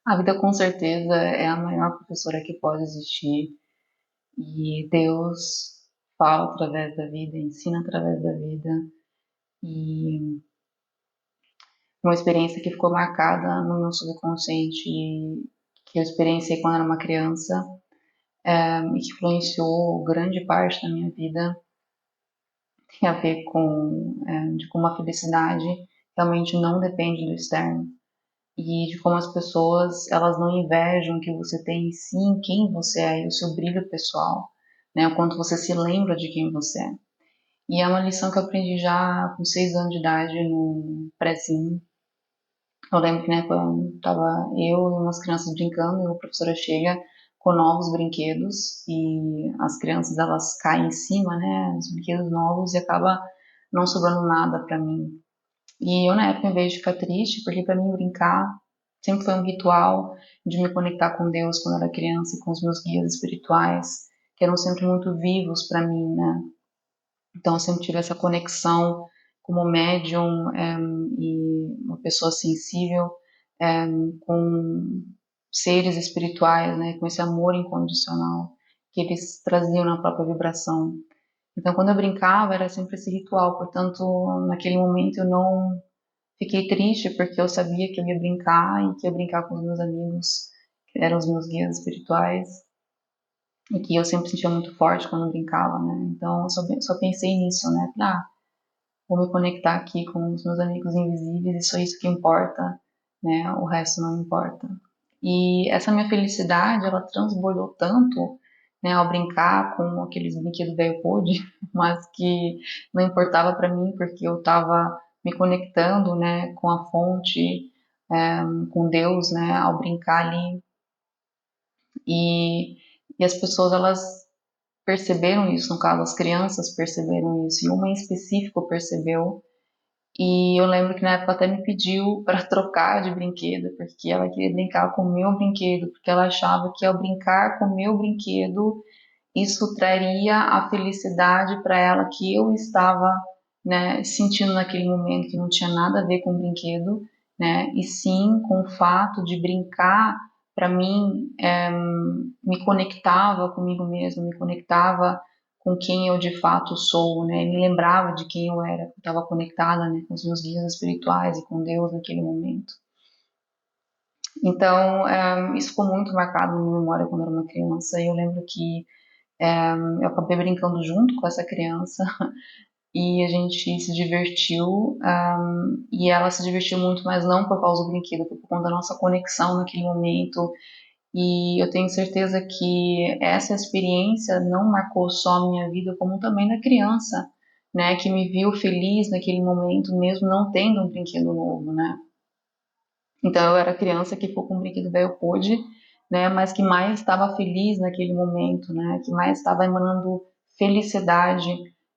A vida com certeza é a maior professora que pode existir e Deus fala através da vida, ensina através da vida e uma experiência que ficou marcada no meu subconsciente que eu experienciei quando era uma criança e que influenciou grande parte da minha vida tem a ver com de como a felicidade realmente não depende do externo e de como as pessoas elas não invejam o que você tem sim quem você é e o seu brilho pessoal, né? O quanto você se lembra de quem você é. E é uma lição que eu aprendi já com 6 anos de idade no prézinho. Eu lembro que, né, quando tava eu e umas crianças brincando, e a professora chega com novos brinquedos e as crianças elas caem em cima, né, os brinquedos novos e acaba não sobrando nada para mim. E eu na época, em vez de ficar triste, porque para mim brincar sempre foi um ritual de me conectar com Deus quando eu era criança e com os meus guias espirituais, que eram sempre muito vivos para mim, né? Então eu sempre tive essa conexão como médium e uma pessoa sensível com seres espirituais, né? Com esse amor incondicional que eles traziam na própria vibração. Então quando eu brincava era sempre esse ritual, portanto naquele momento eu não fiquei triste porque eu sabia que eu ia brincar e que ia brincar com os meus amigos, que eram os meus guias espirituais, e que eu sempre sentia muito forte quando brincava, né? Então eu só pensei nisso, né? Vou me conectar aqui com os meus amigos invisíveis, e só isso que importa, né? O resto não importa. E essa minha felicidade, ela transbordou tanto, né, ao brincar com aqueles brinquedos velho pôde, mas que não importava para mim porque eu estava me conectando, né, com a fonte, com Deus, né, ao brincar ali. E, e as pessoas, elas perceberam isso, no caso, as crianças perceberam isso, e uma em específico percebeu. E eu lembro que na época até me pediu para trocar de brinquedo, porque ela queria brincar com o meu brinquedo, porque ela achava que ao brincar com o meu brinquedo, isso traria a felicidade para ela que eu estava, né, sentindo naquele momento, que não tinha nada a ver com o brinquedo, né, e sim com o fato de brincar, para mim, me conectava comigo mesma, me conectava com quem eu de fato sou, né, me lembrava de quem eu era, eu estava conectada, né, com os meus guias espirituais e com Deus naquele momento. Então, isso ficou muito marcado na minha memória quando eu era uma criança, e eu lembro que eu acabei brincando junto com essa criança e a gente se divertiu, e ela se divertiu muito, mas não por causa do brinquedo, foi por conta da nossa conexão naquele momento. E eu tenho certeza que essa experiência não marcou só a minha vida, como também da criança, né, que me viu feliz naquele momento, mesmo não tendo um brinquedo novo, né. Então eu era criança que ficou com um brinquedo velho pôde, né, mas que mais estava feliz naquele momento, né, que mais estava emanando felicidade,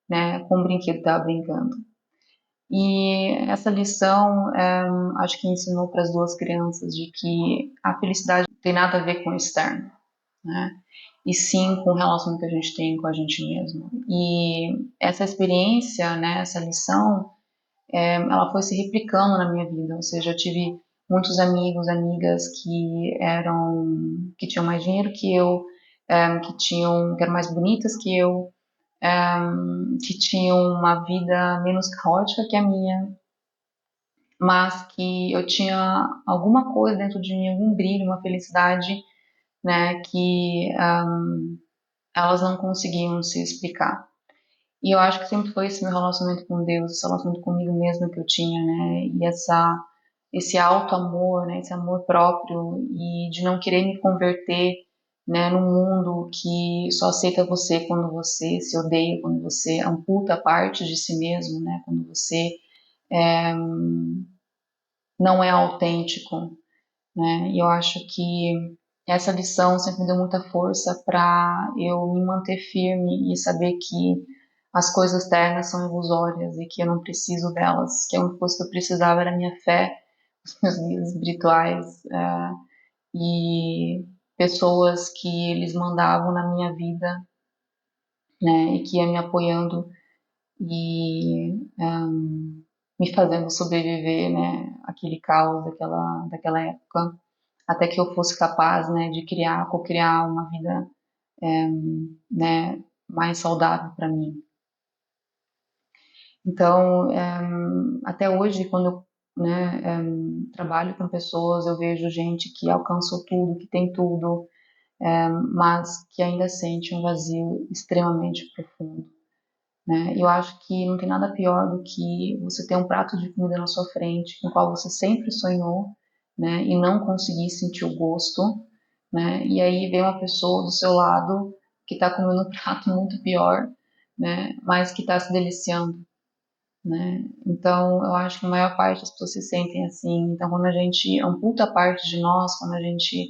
né, com o brinquedo que estava brincando. E essa lição, acho que ensinou para as duas crianças de que a felicidade não tem nada a ver com o externo, né, e sim com o relacionamento que a gente tem com a gente mesmo. E essa experiência, né, essa lição, ela foi se replicando na minha vida, ou seja, eu tive muitos amigos, amigas que tinham mais dinheiro que eu, que eram mais bonitas que eu, que tinham uma vida menos caótica que a minha, mas que eu tinha alguma coisa dentro de mim, algum brilho, uma felicidade, né, que elas não conseguiam se explicar. E eu acho que sempre foi esse meu relacionamento com Deus, esse relacionamento comigo mesma que eu tinha, né? E esse alto amor, né? Esse amor próprio e de não querer me converter, né? Num mundo que só aceita você quando você se odeia, quando você amputa parte de si mesmo, né? Quando você é, não é autêntico, né? E eu acho que essa lição sempre me deu muita força para eu me manter firme e saber que as coisas externas são ilusórias e que eu não preciso delas, que a única coisa que eu precisava era a minha fé, os meus guias espirituais e pessoas que eles mandavam na minha vida, né, e que ia me apoiando e me fazendo sobreviver, né, aquele caos daquela época até que eu fosse capaz, né, de co-criar uma vida, né, mais saudável para mim. Então, até hoje, quando eu, né, trabalho com pessoas, eu vejo gente que alcançou tudo, que tem tudo, mas que ainda sente um vazio extremamente profundo, né? Eu acho que não tem nada pior do que você ter um prato de comida na sua frente, com o qual você sempre sonhou, né, e não conseguir sentir o gosto, né? E aí vem uma pessoa do seu lado que está comendo um prato muito pior, né, mas que está se deliciando, né? Então, eu acho que a maior parte das pessoas se sentem assim. Então, quando a gente amputa parte de nós, quando a gente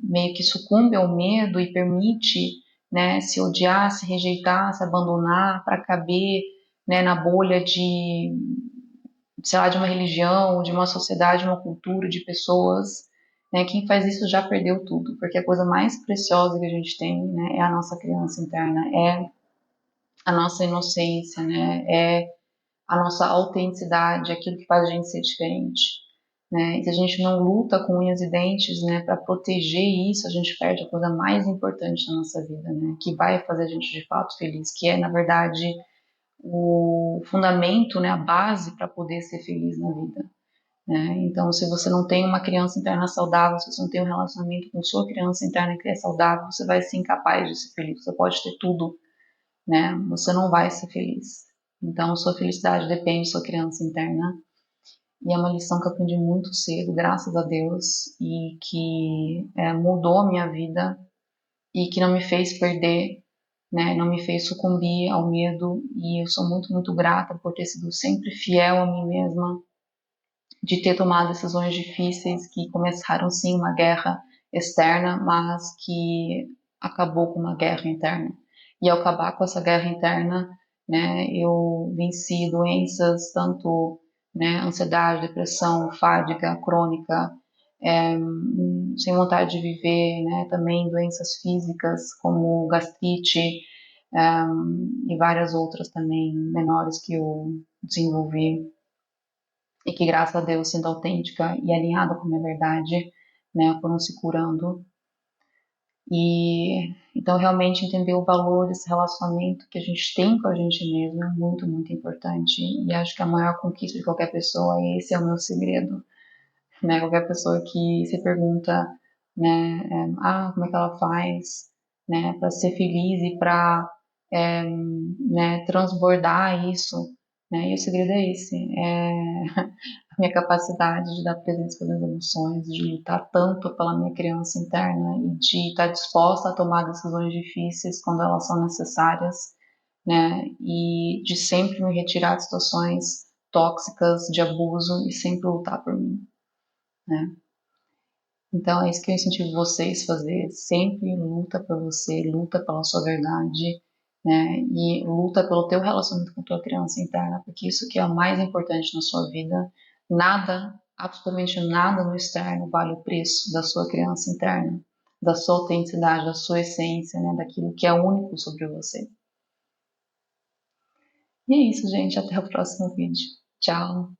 meio que sucumbe ao medo e permite, né, se odiar, se rejeitar, se abandonar para caber, né, na bolha de, sei lá, de uma religião, de uma sociedade, uma cultura, de pessoas, né, quem faz isso já perdeu tudo, porque a coisa mais preciosa que a gente tem, né, é a nossa criança interna, é a nossa inocência, né, é a nossa autenticidade, aquilo que faz a gente ser diferente, né? E se a gente não luta com unhas e dentes, né, para proteger isso, a gente perde a coisa mais importante da nossa vida, né, que vai fazer a gente de fato feliz, que é, na verdade, o fundamento, né, a base para poder ser feliz na vida, né? Então, se você não tem uma criança interna saudável, se você não tem um relacionamento com sua criança interna que é saudável, você vai ser incapaz de ser feliz. Você pode ter tudo, né? Você não vai ser feliz. Então, sua felicidade depende da sua criança interna. E é uma lição que eu aprendi muito cedo, graças a Deus, e que mudou a minha vida e que não me fez perder, né? Não me fez sucumbir ao medo. E eu sou muito, muito grata por ter sido sempre fiel a mim mesma, de ter tomado decisões difíceis que começaram sim uma guerra externa, mas que acabou com uma guerra interna. E ao acabar com essa guerra interna, né, eu venci doenças, tanto, né, ansiedade, depressão, fadiga crônica, sem vontade de viver, né, também doenças físicas como gastrite, e várias outras também menores que eu desenvolvi e que, graças a Deus, sendo autêntica e alinhada com a minha verdade, né, foram se curando. E então realmente entender o valor desse relacionamento que a gente tem com a gente mesmo é muito, muito importante. E acho que a maior conquista de qualquer pessoa, esse é o meu segredo, né? Qualquer pessoa que se pergunta, né, como é que ela faz, né, para ser feliz e para, né, transbordar isso, né? E o segredo é esse, a minha capacidade de dar presença para as emoções, de lutar tanto pela minha criança interna e de estar disposta a tomar decisões difíceis quando elas são necessárias, né? E de sempre me retirar de situações tóxicas, de abuso e sempre lutar por mim, né? Então é isso que eu incentivo vocês a fazer, sempre luta por você, luta pela sua verdade, né? E luta pelo teu relacionamento com a tua criança interna, porque isso que é o mais importante na sua vida. Nada, absolutamente nada no externo vale o preço da sua criança interna, da sua autenticidade, da sua essência, né? Daquilo que é único sobre você. E é isso, gente. Até o próximo vídeo. Tchau!